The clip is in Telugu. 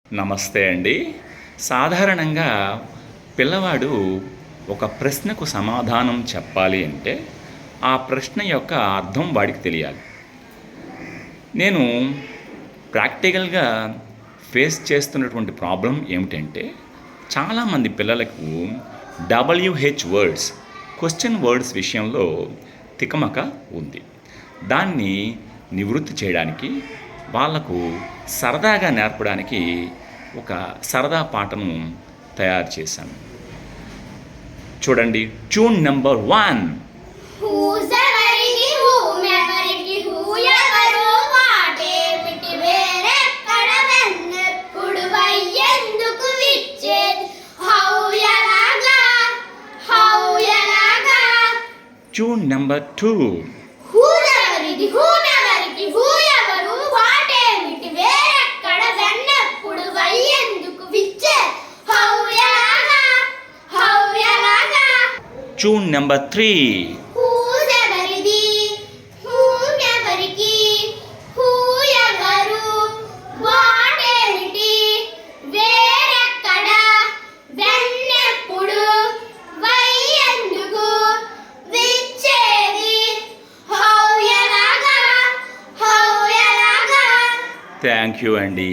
నమస్తే అండి. సాధారణంగా పిల్లవాడు ఒక ప్రశ్నకు సమాధానం చెప్పాలి అంటే, ఆ ప్రశ్న యొక్క అర్థం వాడికి తెలియాలి. నేను ప్రాక్టికల్‌గా ఫేస్ చేస్తున్నటువంటి ప్రాబ్లమ్ ఏమిటంటే, చాలామంది పిల్లలకు డబ్ల్యూహెచ్ వర్డ్స్, క్వెషన్ వర్డ్స్ విషయంలో తికమక ఉంది. దాన్ని నివృత్తి చేయడానికి, వాళ్ళకు సరదాగా నేర్పడానికి ఒక సరదా పాటను తయారు చేశాను. చూడండి, ట్యూన్ నెంబర్ 1. హూసెవరికి హూమెవరికి హూయెవరు వాటేమిటి వేరెక్కడ వెన్నెప్పుడు వయ్యెందుకు విచ్చేది హౌయలాగా ట్యూన్ నెంబర్ 2. హూసెవరికి హూమెవరికి హూయెవరు వాటేమిటి వేరెక్కడ వెన్నెప్పుడు వయ్యెందుకు విచ్చేది హౌయలాగా ట్యూన్ నెంబర్ 3. హూసెవరిది హూమెవరికి హూయెవరు వాటేమిటి వేరెక్కడ వెన్నెప్పుడు వయ్యెందుకు విచ్చేది హౌయలాగా థ్యాంక్ యూ అండి.